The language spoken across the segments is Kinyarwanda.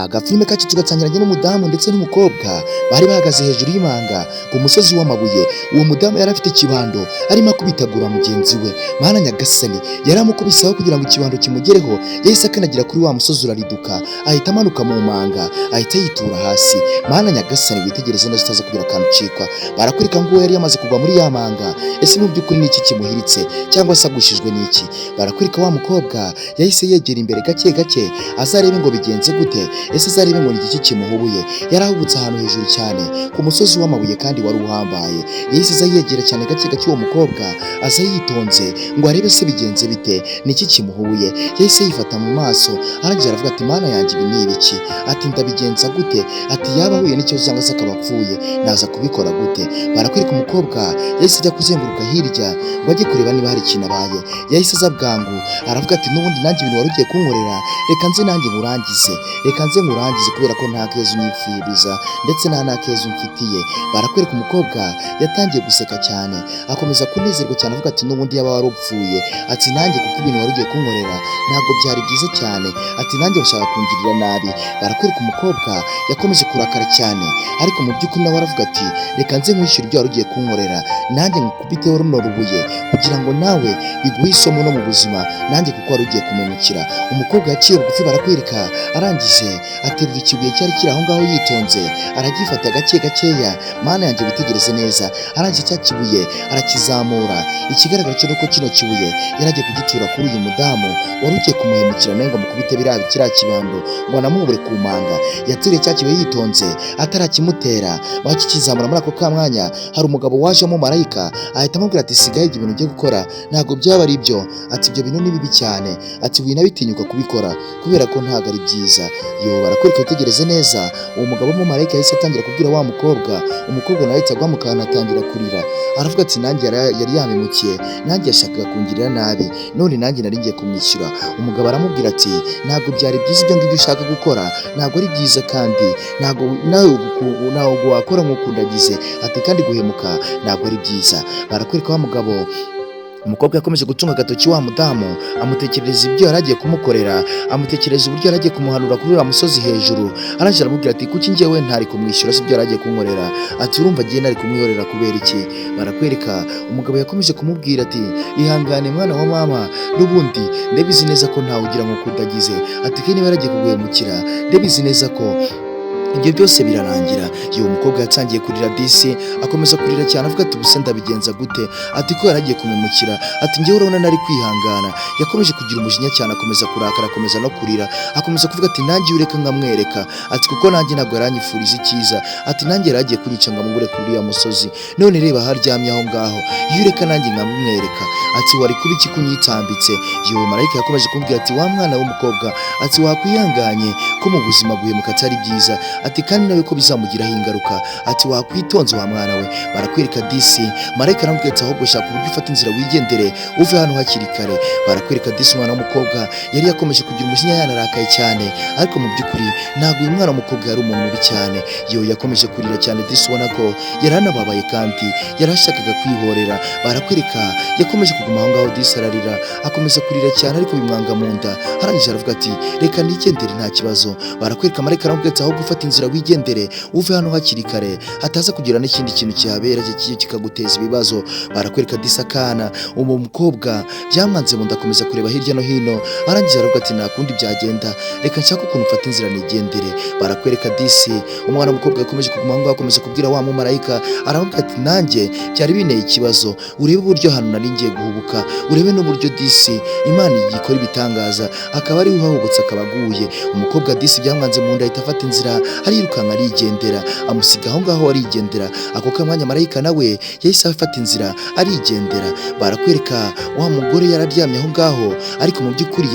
Agafilime kacu tugatangiranye n'umudamu ndetse n'umukobwa bari bahagaze hejuru y'imanga ku musozi w'amabuye. Uwo mudamu yari afite ikibando arimo akubitagura mugenzi we. Mana nyagasani, yari amukubisaho kugira ngo ikibando kimugereho, yahise akanagira kuri wa musozi urariduka, ahita amanuka mu manga, ahita yitura hasi. Mana nyagasani, witegereze neza utaza kugira akantu ucikwa. Barakwereka ngo yari yamaze kugwa muri ya manga. Ese mu by'ukuri ni iki kimuhiritse cyangwa se agushijwe n'iki? Barakwereka wa mukobwa yahise yegera imbere gake gake azarebe ngo bigenze gute. Ese azarebe ngo ni iki kimuhubuye. Yari ahubutse ahantu hejuru cyane ku musozi w'amabuye kandi wari uhambaye. Yahise aza yegera cyane gake gake uwo mukobwa, aza yitonze ngo arebe se bigenze bite, ni iki kimuhubuye. Yahise yifata mu maso arangira aravuga ati Mana yanjye, ibi ni ibiki? Ati ndabigenza gute? Ati yaba ahuye n'ikibazo cyangwa se akaba apfuye, naza kubikora gute? Barakwereka umukobwa yahise ajya kuzenguruka hirya ngo ajye kureba niba hari ikintu abaye. Yahise aza bwangu aravuga ati n'ubundi nanjye ibintu wari ugiye kunkorera, reka nze nanjye nkurangize, reka nze nkurangize kubera ko nta keza unyifuriza ndetse nta keza umfitiye. Barakwereka umukobwa yatangiye guseka cyane, akomeza kunezerwa cyane avuga ati n'ubundi yaba wari upfuye, ati nanjye kuko ibintu wari ugiye kunkorera ntabwo byari byiza cyane, ati nanjye bashaka kungirira nabi. Barakwereka umukobwa yakomeje kurakara cyane, ariko mu by'ukuri nawe aravuga ati reka nze nkwishyure ibyo wari ugiye kunkorera, nanjye nkukubiteho runo rubuye kugira ngo nawe biguhe isomo no mu buzima, nanjye kuko wari ugiye kumemukira. Umukobwa yaciye bugufi barakwereka, arangije aterura ikibuye cyari kiri aho ngaho yitonze, aragifata gake gakeya. Mana yanjye witegereze neza, arangije cya kibuye arakizamura. Ikigaragara cyo nuko kino kibuye yari agiye kugitura kuri uyu mudamu wari ugiye kumuhemukira nawe ngo amukubite kiriya kibando ngo anamubure ku manga. Yateruye cya kibuye yitonze atarakimutera, bakikizamura. Muri ako ka mwanya hari umugabo wajemo marayika, ahita amubwira ati sigaye ibyo bintu ugiye gukora ntabwo byaba ari byo, ati ibyo bintu ni bibi cyane, ati winabitinyuka kubikora kubera ko ntabwo ari byiza. Barakwereka witegereze neza, uwo mugabo w'umumarayika yahise atangira kubwira wa mukobwa. Umukobwa nawe ahita agwa mu kantu atangira kurira, aravuga ati nanjye yari yamemukiye, nanjye yashakaga kungirira nabi, none nanjye nari ngiye kumwishyura. Umugabo aramubwira ati ntabwo byari byiza ibyo ngibyo ushaka gukora, ntabwo ari byiza kandi ntabwo wakora nk'uko undagize, ati kandi guhemuka ntabwo ari byiza. Barakwereka wa mugabo, umukobwa yakomeje gutunga agatoki wa mudamu, amutekerereza ibyo yari agiye kumukorera, amutekerereza uburyo yari agiye kumuhanura kuri uriya musozi hejuru. Arangije aramubwira ati kuki njyewe ntari kumwishyura se ibyo yari agiye kunkorera? Ati urumva agiye nari kumwihorera kubera iki? Barakwereka umugabo yakomeje kumubwira ati ihangane mwana wa mama, n'ubundi ndabizi neza ko ntawe ugira nk'uko udagize, ati kandi niba yaragiye kuguhemukira ndabizi neza ko ibyo byose birarangira. Umukobwa yatangiye kurira disi, akomeza kurira cyane avuga ati ubuse ndabigenza gute? Ati ko yaragiye kumemukira, ati njyewe urabona nari kwihangana. Yakomeje kugira umujinya cyane, akomeza kurakara, akomeza no kurira, akomeza kuvuga ati nanjye ureka nkamwereka, ati kuko nanjye ntabwo yaranyifuriza icyiza, ati nanjye yaragiye kunyica ngo amubure kuri uriya musozi, none reba aho aryamye aho ngaho, iyo ureka nanjye nkamwereka, ati wari kuba iki kunyitambitse? Marayika yakomeje kumubwira ati wa mwana w'umukobwa, ati wakwihanganye ko mu buzima guhemuka atari byiza, ati kandi nawe ko bizamugiraho ingaruka, ati wakwitonze wa mwana we. Barakwereka disi, marayika aramubwira ati ahubwo shaka uburyo ufata inzira wigendere uve hano hakiri kare. Barakwereka disi, umwana w'umukobwa yari yakomeje kugira umujinya yanarakaye cyane, ariko mu by'ukuri ntabwo uyu mwana w'umukobwa yari umuntu mubi cyane. Yakomeje kurira cyane disi, ubona ko yari anababaye kandi yari ashakaga kwihorera. Barakwereka yakomeje kuguma aho ngaho disi ararira, akomeza kurira cyane ariko bimwanga mu nda. Arangije aravuga ati reka nigendere nta kibazo. Barakwereka marayika aramubwira ati ahubwo ufata inzira wigendere uve hano hakiri kare, hataza kugira n'ikindi kintu kihabera kikaguteza ibibazo. Barakwereka disi akana, uwo mukobwa byamwanze mu nda, akomeza kureba hirya no hino. Arangiza aravuga ati nta kundi byagenda, reka nshaka ukuntu mfata inzira nigendere. Barakwereka disi, umwana w'umukobwa yakomeje kuguma aho ngaho, akomeza kubwira wa mumarayika, aravuga ati nanjye byari binteye ikibazo, urebe uburyo hano nari ngiye guhubuka, urebe n'uburyo disi Imana igikora ibitangaza, akaba ari uhahubutse akaba aguye. Umukobwa disi byamwanze mu nda, ahita afata inzira arirukanka arigendera, amusiga aho ngaho arigendera. Ako kamwanya marayika nawe yahise afata inzira arigendera. Barakwereka wa mugore yararyamye aho ngaho, ariko mu by'ukuri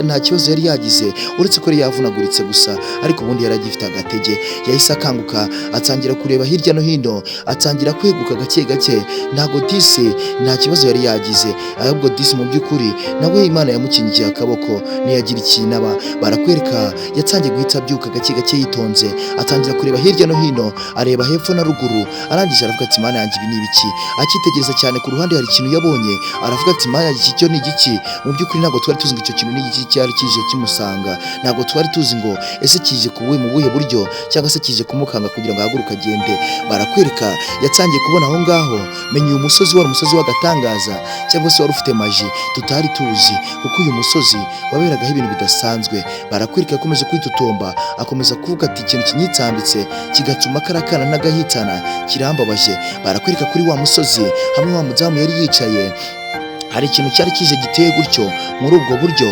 nta kibazo yari yagize uretse ko yari yavunaguritse gusa, ariko ubundi yari agifite agatege. Yahise akanguka atangira kureba hirya no hino, atangira kweguka gake gake. Ntabwo disi nta kibazo yari yagize, ahubwo disi mu by'ukuri nawe Imana yamukingiye akaboko ntiyagira ikintu aba. Barakwereka yatangiye guhita abyuka gake gake yitonze, atangira kureba hirya no hino, areba hepfo na ruguru, arangije aravuga ati mana yanjye ibi ni ibiki? Akitegereza cyane ku ruhande hari ikintu yabonye, aravuga ati mana yanjye iki cyo ni igiki? Mu by'ukuri ntabwo twari tuzi ngo icyo kintu ni igiki cyari kije kimusanga, ntabwo twari tuzi ngo ese kije mu buhe buryo cyangwa se kije kumukanga kugira ngo ahaguruke agende. Barakwereka yatangiye kubona aho ngaho, menya uyu musozi wari umusozi w'agatangaza cyangwa se wari ufite maji tutari tuzi, kuko uyu musozi waberagaho ibintu bidasanzwe. Barakwereka yakomeje kwitotomba, akomeza kuvuga ati ikintu kinyitambitse kigatuma karakana n'agahitana kirambabaje. Barakwereka kuri wa musozi hamwe wa mudamu yari yicaye, hari ikintu cyari kije giteye gutyo. Muri ubwo buryo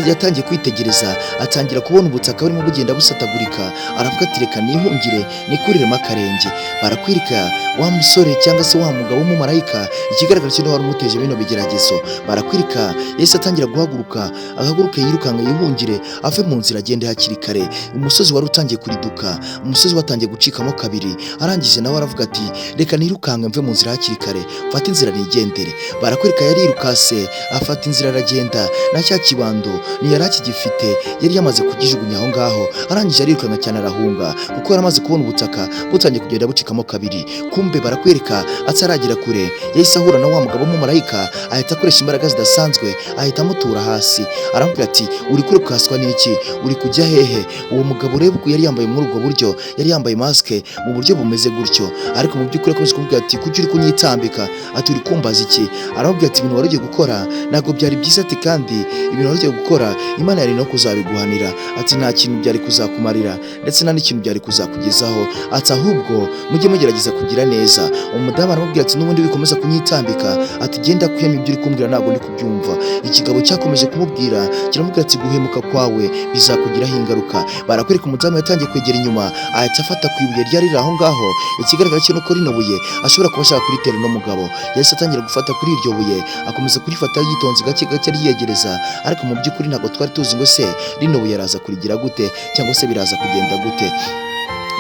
yatangiye kwitegereza, atangira kubona ubutaka burimo bugenda busatagurika, aravuga ati reka nihungire nikuriremo akarenge. Barakwereka wa musore cyangwa se wa mugabo w'umumarayika, ikigaragara cyo wari umuteje bino bigeragezo. Barakwereka yahise atangira guhaguruka, agahaguruka yirukanka yihungire ave mu nzira agende hakiri kare. Umusozi wari utangiye kuriduka, umusozi watangiye gucikamo kabiri, arangije nawe aravuga ati reka nirukanka mve mu nzira hakiri kare, mfate inzira nigendere. Barakwereka yarirukase afata inzira aragenda, na cya kibando ntiyari akigifite, yari yamaze kugijugunya aho ngaho. Arangije arirukanka cyane arahunga, kuko yari amaze kubona ubutaka butangiye kugenda bucikamo kabiri. Kumbe barakwereka ataragera kure, yahise ahura na wa mugabo w'umumarayika, ahita akoresha imbaraga zidasanzwe, ahita amutura hasi. Aramubwira ati uri kurukaswa n'iki? Uri kujya hehe? Uwo mugabo reba uko yari yambaye muri ubwo buryo, yari yambaye maske mu buryo bumeze gutyo, ariko mu by'ukuri akomeje kumubwira ati kuki uri kunyitambika? Ati uri kumbaza iki? Aramubwira ati ibintu wari ugiye gukora ntabwo byari byiza, ati kandi ibintu wari ugiye gukora Imana yari no kuzabiguhanira. Ati nta kintu byari kuzakumarira ndetse nta n'ikintu byari kuzakugezaho, ati ahubwo mujye mugerageza kugira neza. Umudamu aramubwira ati n'ubundi wikomeza kunyitambika, ati genda kwiyama ibyo uri kumbwira ntabwo ndi kubyumva. Ikigabo cyakomeje kumubwira, kiramubwira ati guhemuka kwawe bizakugiraho ingaruka. Barakwereka umudamu yatangiye kwegera inyuma, ahita afata ku ibuye ryari riri aho ngaho. Ikigaragara cyo nuko rino buye ashobora kuba ashaka kuritera uno mugabo. Yahise atangira gufata kuri iryo buye, akomeza kurifata yitonze gake gake ariyegereza, ariko mu by'ukuri ntabwo twari tuzi ngo se rino buye araza kurigira gute cyangwa se biraza kugenda gute.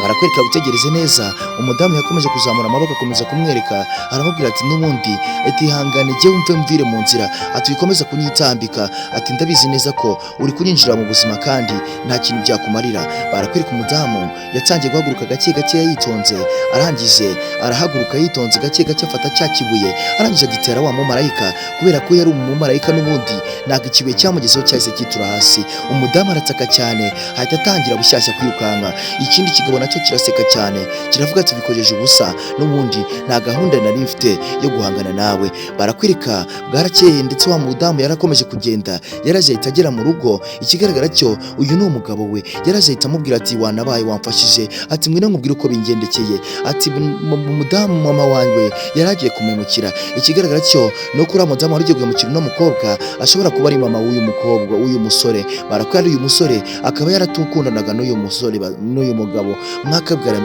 Barakwereka gutegereze neza. Umudamu yakomeje kuzamura amaboko akomeza kumwereka, aramubwira ati n'ubundi ihangane jye wumve mvire mu nzira, ati wikomeza kunyitambika, ati ndabizi neza ko uri kunyinjira mu buzima kandi nta kintu byakumarira. Barakwereka umudamu yatangiye guhaguruka gake gake yitonze, arangije arahaguruka yitonze gake gake afata cya kibuye, arangije agitera wa mumarayika, kubera ko yari umumarayika n'ubundi ntabwo ikibuye cyamugezeho cyahise kitura hasi. Umudamu arataka cyane, ahita atangira bushyashya kwirukanka. Ikindi kigabo nacyo kiraseka cyane, kiravuga ati bikojeje ubusa, n'ubundi nta gahunda nari mfite yo guhangana nawe. Barakwereka bwarakeye ndetse wa mudamu yarakomeje kugenda, yaraje ahita agera mu rugo. Ikigaragara cyo uyu ni umugabo we, yaraje ahita amubwira ati wanabaye wamfashije, ati mwina nkubwire uko bingendekeye, ati umudamu mama wanjye yaragiye kumemukira. Ikigaragara cyo no kuri umudamu wari ugiye guhemukira uno mukobwa ashobora kuba ari mama w'uyu mukobwa w'uyu musore. Barakwereka uyu musore akaba yaratukundanaga n'uyu musore n'uyu mugabo, mwakabyara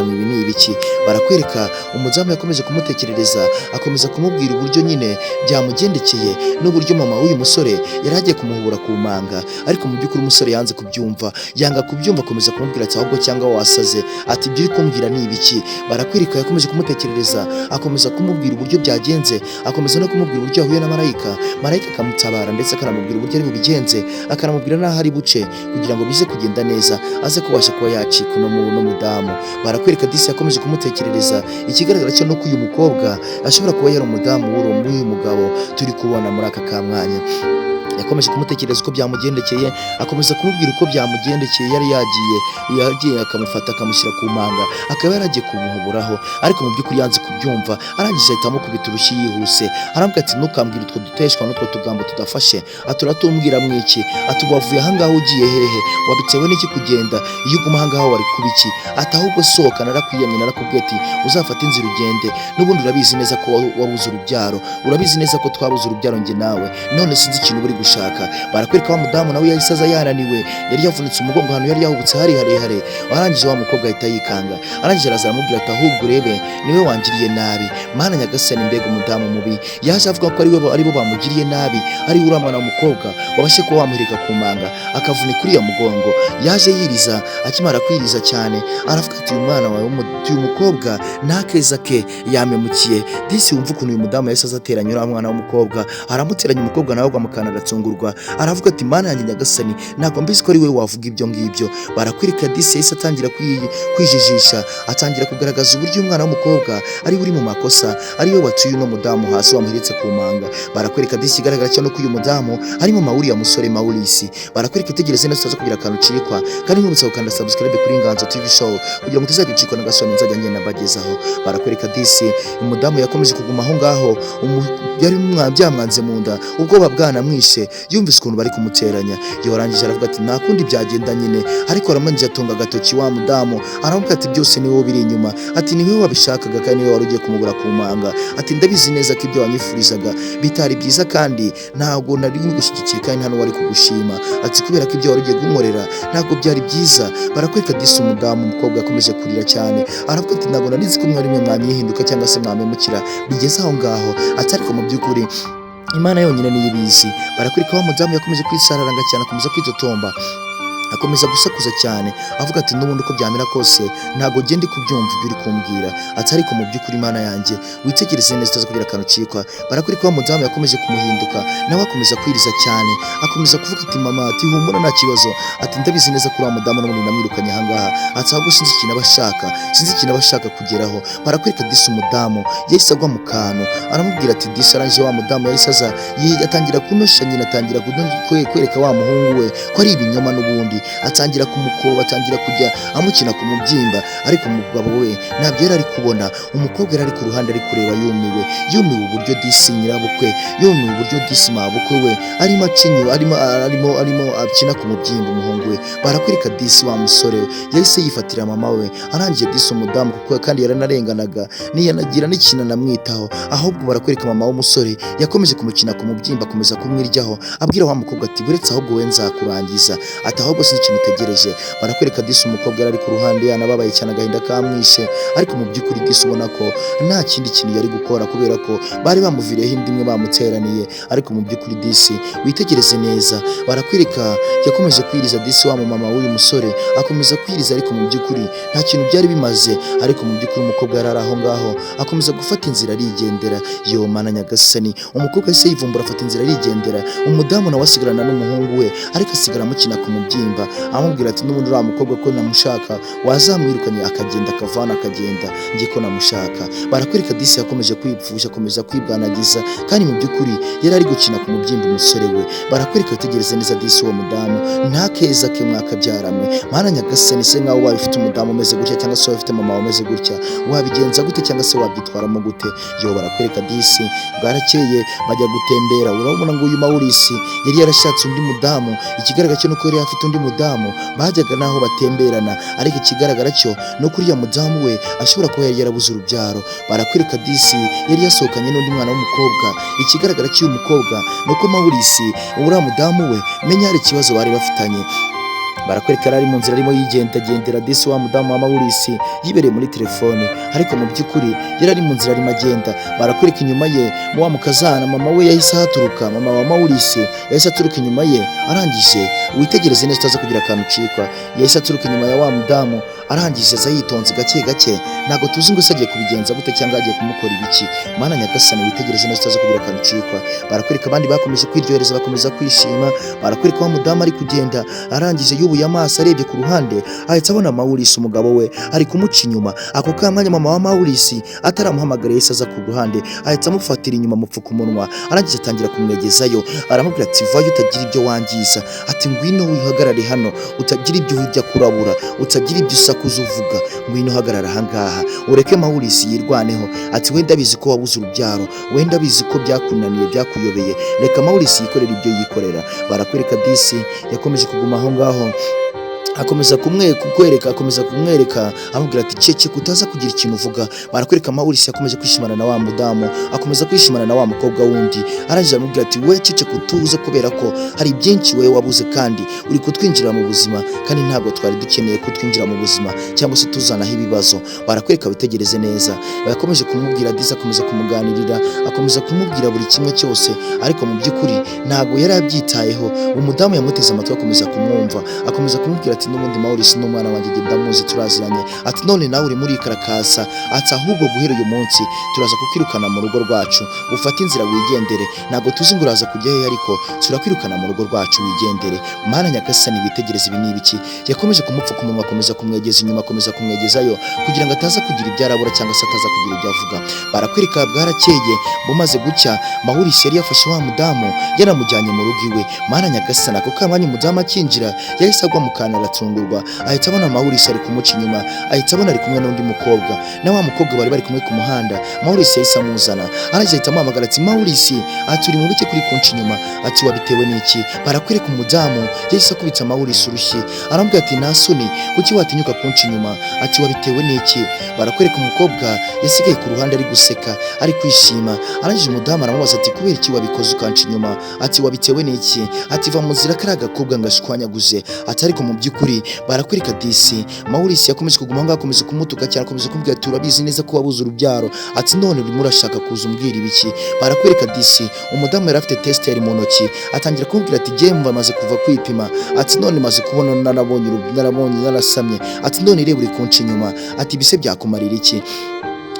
ibi ni ibiki? Barakwereka umudamu yakomeje kumutekerereza, akomeza kumubwira uburyo nyine byamugendekeye n'uburyo mama w'uyu musore yari agiye kumuhura ku manga, ariko mu by'ukuri umusore yanze kubyumva, yanga kubyumva, akomeza kumubwira ati ahubwo cyangwa wasaze, ati ibyo uri kumbwira ni ibiki? Barakwereka yakomeje kumutekerereza, akomeza kumubwira uburyo byagenze, akomeza no kumubwira uburyo yahuye na marayika, marayika akamutabara ndetse akanamubwira uburyo ari bubigenze, akanamubwira n'aho ari buce kugira ngo bize kugenda neza, aze kubasha kuba yacika uno mudamu. Barakwereka disi yakomeje kumutekerereza. Ikigaragara cyo nuko uyu mukobwa ashobora kuba yari umudamu w'uyu mugabo turi kubona muri aka kamwanya. Yakomeje kumutekereza uko byamugendekeye, akomeza kumubwira uko byamugendekeye. Yari yagiye akamufata akamushyira ku manga, akaba yaragiye kumuhuburaho, ariko mu by'ukuri yanze kubyumva. Arangije ahita amukubita urushyi yihuse, aramubwira ati ntukambwire utwo duteshwa n'utwo tugambo tudafashe, ati uratumbwira mwiki? Ati wavuye aha ngaha ugiye hehe? Wabitewe n'iki kugenda? Iyo uguma aha ngaha wari kuba iki? Ati ahubwo sohoka, narakwiyamye narakubwiye ati uzafata inzira ugende, n'ubundi urabizi neza ko wabuze urubyaro, urabizi neza ko twabuze urubyaro njye nawe, none sinzi ikintu buri gushaka. Barakwereka wa mudamu nawe yahise aza yananiwe, yari yavunitse umugongo ahantu yari yahubutse hari harehare. Arangije wa mukobwa ahita yikanga, arangije araza aramubwira ati ahubwo urebe niwe wangiriye nabi, mana nyagasani mbega umudamu mubi. Yaje avuga ko ari bo bamugiriye nabi, ari uriya mwana w'umukobwa wabashe kuba wamuhirika ku manga akavunika uriya mugongo. Yaje yiriza, akimara kwiriza cyane aravuga ati uyu mwana wawe uyu mukobwa nta keza ke yamemukiye. Disi wumva ukuntu uyu mudamu yahise azateranya uriya mwana w'umukobwa, aramuteranya umukobwa nawe amukandaratse aratungurwa, aravuga ati mana yanjye nyagasani, ntabwo mbizi ko ari wowe wavuga ibyo ngibyo. Barakwereka disi yahise atangira kwijijisha, atangira kugaragaza uburyo umwana w'umukobwa ari uri mu makosa, ari we watuye uno mudamu hasi wamuhetse ku manga. Barakwereka disi igaragara cyane ko uyu mudamu ari mu mawuri ya musore Maurice. Barakwereka itegereze neza utaza kugira akantu ucikwa, kandi nkubutsa gukanda subscribe kuri Inganzo TV show kugira ngo utazajya ucikwa na gasoni nzajya ngenda mbagezaho. Barakwereka disi umudamu yakomeje kuguma aho ngaho, yari byamwanze mu nda, ubwoba bwanamwishe, yumvise ukuntu bari kumuteranya. Yorangije aravuga ati nta kundi byagenda nyine, ariko aramanije atunga agatoki wa mudamu, aravuga ati byose ni wowe biri inyuma, ati ni wowe wabishakaga kandi ni wowe wari ugiye kumugura ku manga, ati ndabizi neza ko ibyo wanyifurizaga bitari byiza kandi ntabwo nari gushyigikiye kandi hano wari kugushima, ati kubera ko ibyo wari ugiye kumurera ntabwo byari byiza. Barakwereka disi umudamu umukobwa yakomeje kurira cyane, aravuga ati ntabwo nari nzi ko mwari mwe mwanyihinduka cyangwa se mwamemukira bigeze aho ngaho, ati ariko mu by'ukuri Imana yonyine niyo ibizi. Barakwereka wa mudamu yakomeje kwisararanga cyane, akomeza kwitotomba, akomeza gusakuza cyane, avuga ati n'ubundi uko byamera kose ntabwo gende kubyumva ibyo uri kumbwira, ati ariko mu by'ukuri Imana yanjye witegereze neza utaza kugira akantu ucikwa. Barakwereka wa mudamu yakomeje kumuhinduka, nawe akomeza kwiriza cyane, akomeza kuvuga ati mama, ati humura nta kibazo, ati ndabizi neza kuri wa mudamu n'ubundi namwirukanye aha ngaha, ati ahubwo sinzi ikintu aba ashaka kugeraho. Barakwereka disi umudamu yahise agwa mu kantu, aramubwira ati disi arangije wa mudamu yahise aza atangira kunosha nyina, atangira kwereka wa muhungu we ko ari ibinyoma n'ubundi, atangira kumukoba, atangira kujya amukina ku mubyimba, ariko umugabo we ntabyo yari ari kubona. Umukobwa yari ari ku ruhande ari kureba yumiwe uburyo disi nyirabukwe, yumiwe uburyo disi mabukwe we arimo acinyo, arimo akina ku mubyimba umuhungu we. Barakwereka disi wa musore yahise yifatira mama we, arangije disi umudamu kuko kandi yaranarenganaga ntiyanagira n'ikintu anamwitaho, ahubwo barakwereka mama w'umusore yakomeje kumukina ku mubyimba, akomeza kumwiryaho, abwira wa mukobwa ati buretse ahubwo we nzakurangiza, ati ahubwo sinzi ikintu utegereje. Barakwereka disi umukobwa yari ari ku ruhande yanababaye cyane, agahinda kamwishe, ariko mu by'ukuri disi ubona ko nta kindi kintu yari gukora kubera ko bari bamuviriyeho indi imwe bamuteraniye, ariko mu by'ukuri disi witegereze neza. Barakwereka yakomeje kwiriza disi wa mama w'uyu musore, akomeza kwiriza, ariko mu by'ukuri nta kintu byari bimaze, ariko mu by'ukuri umukobwa yari ari aho ngaho akomeza gufata inzira arigendera. Yo mana nyagasani, umukobwa yahise yivumbura afata inzira arigendera, umudamu nawe asigarana n'umuhungu we, ariko asigara amukina ku mubyimba, amubwira ati n'ubundi uriya mukobwa ko namushaka wazamwirukanye akagenda akavana akagenda, njye ko namushaka. Barakwereka disi yakomeje kwipfusha, akomeza kwibwanagiza, kandi mu by'ukuri yari ari gukina ku mubyimba umusore we. Barakwereka witegereze neza disi uwo mudamu nta keza ke mwakabyaramwe, mana nyagasani, se nkaho waba ufite umudamu umeze gutya cyangwa se waba ufite mama umeze gutya, wabigenza gute cyangwa se wabyitwaramo gute? Yo barakwereka disi bwarakeye bajya gutembera, urabona ngo uyu Maurice yari yarashatse undi mudamu, ikigaragara cyo nuko yari afite undi mudamu, bajyaga naho batemberana, ariko ikigaragara cyo no kuri ya mudamu we ashobora kuba yari yarabuze urubyaro. Barakwereka disi yari yasohokanye n'undi mwana w'umukobwa, ikigaragara cy'uyu mukobwa nuko Maurice uriya mudamu we menya hari ikibazo bari bafitanye. Barakwereka ari mu nzira arimo yigendagendera, disi wa mudamu wa Maurice yibereye muri telefone, ariko mu by'ukuri yari ari mu nzira arimo agenda. Barakwereka inyuma ye mu wa mukazana mama we yahise ahaturuka, mama wa Maurice yahise aturuka inyuma ye, arangije witegereze neza utaza kugira akantu ucikwa, yahise aturuka inyuma ya wa mudamu, arangije aza yitonze gake gake, ntabwo tuzi ngo se agiye kubigenza gute cyangwa agiye kumukora ibiki. Mana nyagasani witegereze neza utaza kugira akantu ucikwa. Barakwereka abandi bakomeje kwiryohereza, bakomeza kwishima. Barakwereka wa mudamu ari kugenda, arangije yubuye amaso arebye ku ruhande, ahita abona Maurice umugabo we ari kumuca inyuma. Ako kamanya mama wa Maurice ataramuhamagara yahise aza ku ruhande, ahita amufatira inyuma amupfuka umunwa, arangije atangira kumwegezayo, aramubwira ati vayo utagira ibyo wangiza, ati ngwino wihagarare hano, utagira ibyo ujya kurabura, utagira ibyo usakuza uvuga, ngwino hagarara aha ngaha ureke Maurice yirwaneho, ati wenda bizi ko wabuze urubyaro, wenda bizi ko byakunaniye byakuyobeye, reka Maurice yikorera ibyo yikorera. Barakwereka disi yakomeje kuguma aho ngaho, akomeza kumwereka amubwira ati cece kutaza kugira ikintu uvuga. Barakwereka Maurice yakomeje kwishimana na wa mudamu, akomeza kwishimana na wa mukobwa wundi, arangije amubwira ati we cece kutuza kubera ko hari byinshi wewe wabuze kandi uri kutwinjira mu buzima, kandi ntabwo twari dukeneye kutwinjira mu buzima cyangwa se tuzanaho ibibazo. Barakwereka witegereze neza, bakomeje kumubwira disi, akomeza kumuganirira, akomeza kumubwira buri kimwe cyose, ariko mu by'ukuri ntabwo yari abyitayeho. Umudamu yamuteze amatwi, akomeza kumwumva, akomeza kumubwira ati n'ubundi Maurice n'umwana wanjye genda muzi turaziranye, ati none nawe uri muri karakasa, ati ahubwo guhera uyu munsi turaza kukwirukana mu rugo rwacu ufate inzira wigendere, ntabwo tuzi ngo uraza kujya he ariko turakwirukana mu rugo rwacu wigendere. Mana nyagasani witegereza ibi ni ibiki? Yakomeje kumupfuka umunwa, akomeza kumwegeza inyuma, akomeza kumwegezayo kugira ngo ataza kugira ibyo arabura cyangwa se ataza kugira ibyo avuga. Barakwereka bwarakeye, bumaze gucya Maurice yari yafashe wa mudamu yaramujyanye mu rugo iwe. Mana nyagasani ako kamanya umudamu akinjira yahise agwa mu kantu aratungurwa, ahita abona Maurice ari kumuca inyuma, ahita abona ari kumwe n'undi mukobwa, na wa mukobwa bari kumwe ku muhanda. Maurice yahise amuzana, arangije ahita amuhamagara ati Maurice, ati uri mu bike kuri kunca inyuma, ati wabitewe n'iki? Barakwereka umudamu yahise akubita Maurice urushyi, aramubwira ati nta soni, kuki watinyuka kunca inyuma? Ati wabitewe n'iki? Barakwereka umukobwa yasigaye ku ruhande ari guseka ari kwishima, arangije umudamu aramubaza ati kubera iki wabikoze ukanca inyuma? Ati wabitewe n'iki? Ati va mu nzira kari agakobwa ngashwanyaguze. Ati ariko mu by'ukuri barakwereka disi Maurice yakomeje kuguma ngaho, akomeza kumutuka cyane, akomeza kumubwira ati urabizi neza ko wabuze urubyaro, ati none urimo urashaka kuza umbwira ibiki? Barakwereka disi umudamu yari afite test yari mu ntoki, atangira kumubwira ati gemva maze kuva kwipima, ati none maze kubona narabonye narasamye, ati none reba uri kunca inyuma, ati bise byakumarira iki?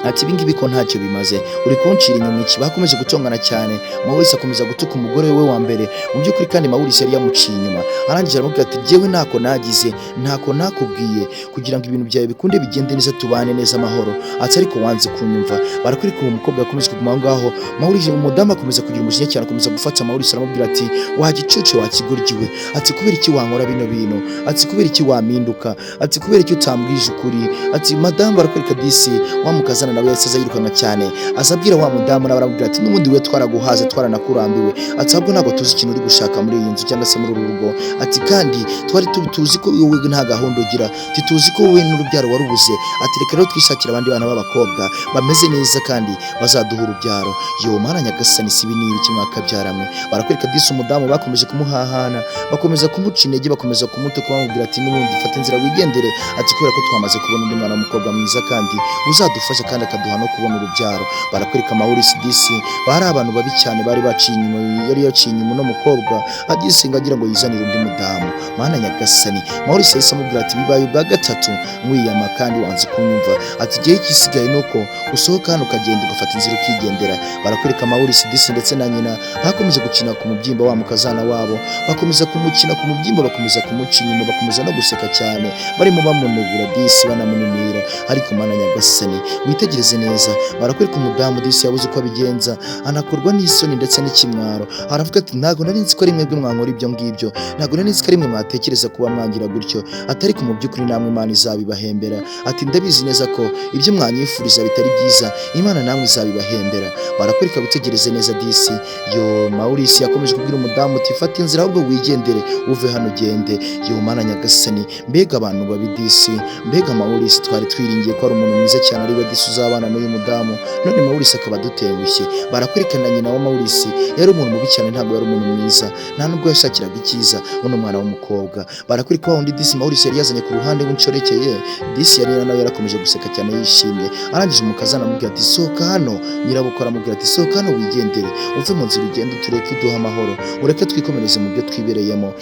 Ati ibingibi ko ntacyo bimaze, uri kuncira inyuma iki? Bakomeje gutongana cyane, Maurice akomeza gutuka umugore we wa mbere. Mu by'ukuri kandi Maurice yari yamuciye inyuma, arangije aramubwira ati jyewe ntako nagize, ntako nakubwiye kugira ngo ibintu byawe bikunde bigende neza, tubane neza amahoro, ati ariko wanze kunyumva. Barakwereka uwo mukobwa yakomeje kuguma ngaho, Maurice umudamu akomeza kugira umujinya cyane, akomeza gufata Maurice aramubwira ati wagicucu wakigoryiwe, ati kubera iki wankora bino bintu? Ati kubera iki waminduka? Ati kubera iki utambwije ukuri? Ati madamu, barakwereka disi wa mukazana nawe yahise yirukanka cyane, azabwira wa mudamu nawe aramubwira ati n'ubundi we twaraguhaze twaranakurambiwe, ati ahubwo ntabwo tuzi ikintu uri gushaka muri iyi nzu cyangwa se muri uru rugo, ati kandi twari tuzi ko wowe nta gahunda ugira, tuzi ko wowe n'urubyaro warubuze, ati reka rero twishakira abandi bana b'abakobwa bameze neza kandi bazaduha urubyaro. Yo Mana nyagasani si ibi ni ibiki mwakabyaramwe? Barakwereka disi umudamu bakomeje kumuhahana, bakomeza kumuca intege, bakomeza kumutuka bamubwira ati n'ubundi fata inzira wigendere, ati kubera ko twamaze kubona undi mwana w'umukobwa mwiza kandi uzadufasha kandi akaduha no kubona urubyaro. Barakwereka Maurice disi bari abantu babi cyane, bari baciye inyuma, yari yaciye inyuma no mukobwa agise ngagira ngo yizanire undi mudamu. Mana nyagasani, Maurice yahise amubwira ati bibaye ubwa gatatu mwiyama kandi wanze kunyumva, ati igihe kisigaye nuko usohoka hano ukagenda ugafata inzira ukigendera. Barakwereka Maurice disi ndetse na nyina bakomeje gukina ku mubyimba wa mukazana wabo, bakomeza kumukina ku mubyimba, bakomeza kumuca inyuma, bakomeza no guseka cyane, barimo bamunegura disi banamunimira. Ariko Mana nyagasani witegereze neza, barakwereka umudamu disi yabuze uko abigenza, anakorwa n'isoni ndetse n'ikimwaro, aravuga ati ntago nari nzi ko ari mwebwe mwankora ibyo ngibyo, ntago nari nzi ko ari mwe mwatekereza kuba mwangira gutyo, atari ko mu by'ukuri namwe Imana izabibahembera, ati ndabizi neza ko ibyo mwanyifuriza bitari byiza, Imana namwe izabibahembera. Barakwereka gutegereze neza disi. Yo Maurice yakomeje kubwira umudamu ati fata inzira ahubwo wigendere uve hano ugende. Yo Mana nyagasani, mbega abantu babi disi, mbega Maurice twari twiringiye ko ari umuntu mwiza cyane, ari we disi uzabana n'uyu mudamu, none Maurice akaba adutengushye. Barakwerekana nyina wa Maurice yari umuntu mubi cyane, ntabwo yari umuntu mwiza, nta nubwo yashakiraga icyiza uno mwana w'umukobwa. Barakwereka wa wundi disi Maurice yari yazanye ku ruhande w'incorekeye, disi yari nawe yarakomeje guseka cyane yishimye, arangije umukazana amubwira ati sohoka hano, nyirabukwe aramubwira ati sohoka hano wigendere uve mu nzira ugende, tureke duha amahoro, ureke twikomereze mu byo twibereyemo,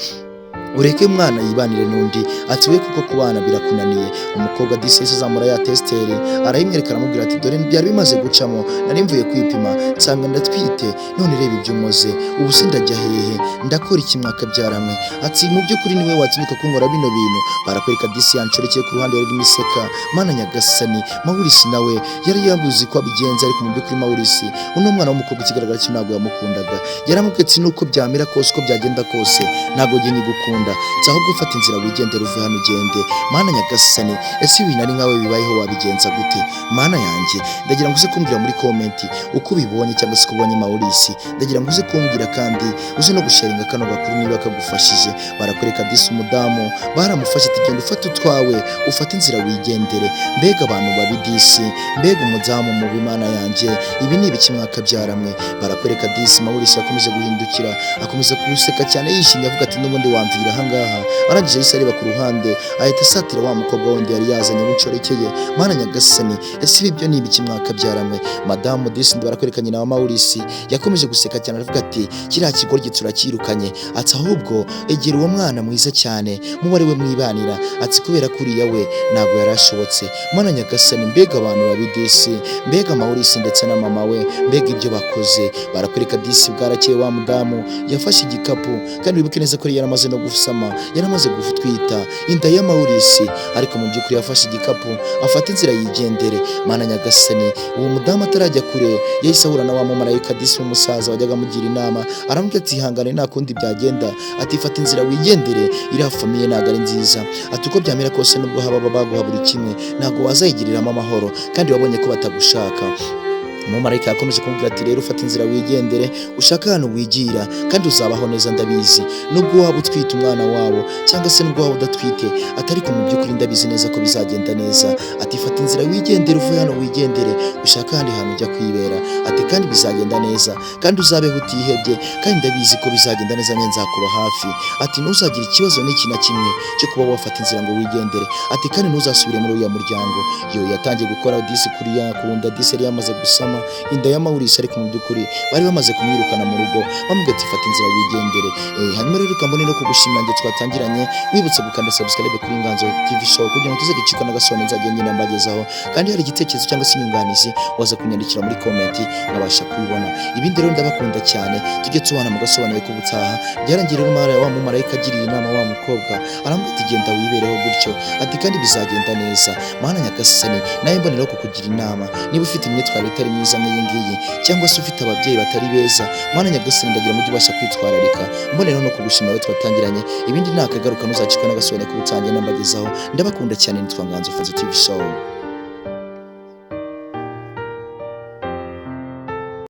ureke umwana yibanire n'undi, ati we kuko kubana birakunaniye. Umukobwa disi yahise azamura ya testeri arayimwereka, aramubwira ati dore byari bimaze gucamo, nari mvuye kwipima nsanga ndatwite, none reba ibyo nkoze, ubu se ndajya hehe, ndakora iki mwakabyaramwe? Ati mu by'ukuri niwe watinyuka kunkora bino bintu. Barakwereka disi yancorekeye ku ruhande yari imiseka. Mana nyagasani, Maurice nawe yari yabuze ko abigenza, ariko mu by'ukuri Maurice uno mwana w'umukobwa ikigaragara cyo ntabwo yamukundaga, yaramubwiye ati nuko byamera kose, uko byagenda kose ntabwo njye nyigukunda, ahubwo ufata inzira wigendera uve hano ugende. Mana nyagasani, ese ibintu ari nkawe bibayeho wabigenza gute? Mana yanjye ndagira ngo uze kumbwira muri komenti uko ubibonye cyangwa se kubonye Maurice, ndagira ngo uze kumbwira kandi uze no gusharinga kano gakuru niba kagufashije. Barakwereka disi umudamu baramufashe ati genda ufate utwawe ufate inzira wigendere. Mbega abantu babi disi, mbega umudamu mubi. Mana yanjye ibi ni ibiki mwakabyaramwe? Barakwereka disi Maurice yakomeje guhindukira, akomeza kuseka cyane yishimye avuga ati n'ubundi wamvira yinjirira ahangaha arangije yahise areba ku ruhande ahita asatira wa mukobwa wundi yari yazanye w'incorekeye. Mana nyagasani, ese ibi byo ni ibiki mwakabyaramwe? Madamu Disi barakwereka nyina wa Maurice yakomeje guseka cyane aravuga ati kiriya kigoryi turakirukanye, ati ahubwo egera uwo mwana mwiza cyane muba ari we mwibanira, ati kubera kuriya we ntabwo yarashobotse. Mana nyagasani, mbega abantu babi Disi, mbega Maurice ndetse na mama we, mbega ibyo bakoze. Barakwereka Disi bwarakeye wa mudamu yafashe igikapu, kandi wibuke neza ko yari yaramaze no gusama, yaramaze gutwita inda ya Maurice, ariko mu by'ukuri yafashe igikapu afata inzira yigendere. Mana nyagasani, uwo mudamu atarajya kure yahise ahura na wa mumarayika Disi w'umusaza wajyaga amugira inama, aramubwira ati ihangane nta kundi byagenda, ati fata inzira wigendere, iriya famiye ntabwo ari nziza, ati uko byamera kose nubwo haba baguha buri kimwe ntabwo wazayigiriramo amahoro, kandi wabonye ko batagushaka. Umumarayika yakomeje kumubwira ati rero ufata inzira wigendere, ushaka ahantu wigira kandi uzabaho neza ndabizi, nubwo waba utwite umwana wabo cyangwa se nubwo waba udatwite, atari ko mu by'ukuri ndabizi neza ko bizagenda neza. Ati fata inzira wigendere, uvuye hano wigendere, ushaka ahandi hantu ujya kwibera, ati kandi bizagenda neza, kandi uzabeho utihebye, kandi ndabizi ko bizagenda neza, njye nzakuba hafi. Ati ntuzagire ikibazo n'iki na kimwe cyo kuba wafata inzira ngo wigendere, ati kandi ntuzasubire muri uriya muryango. Yo yatangiye gukora Disi kuriya kunda Disi yari yamaze gusama inda ya Maurice, ariko mu by'ukuri bari bamaze kumwirukana mu rugo bamubwira ati fata inzira wigendere. Hanyuma rero ukambone no kugushimira njye twatangiranye, wibutse gukanda subscribe kuri Inganzo TV show kugira ngo tuzagicikwa n'agasone nzajya nyine mbagezaho, kandi hari igitekerezo cyangwa se inyunganizi waza kunyandikira muri comment nabasha kubibona. Ibindi rero ndabakunda cyane, tujye tubana mu gasobanuye ko ubutaha. Byarangiye rero wa mumarayika agiriye inama wa mukobwa, aramubwira ati genda wibereho gutyo, ati kandi bizagenda neza. Mana nyagasani, nawe mboneraho kukugira inama, niba ufite imyitwarire itari myiza nk'iyi ngiyi, cyangwa se ufite ababyeyi batari beza, Mana nyagasani ndagira mujye ubasha kwitwararika. Mboneraho no kugushimira we twatangiranye, ibindi nakagaruka ntuzakikwa n'agasone k'ubutangiye nambagezaho. Ndabakunda cyane, nitwa Nganzo TV show.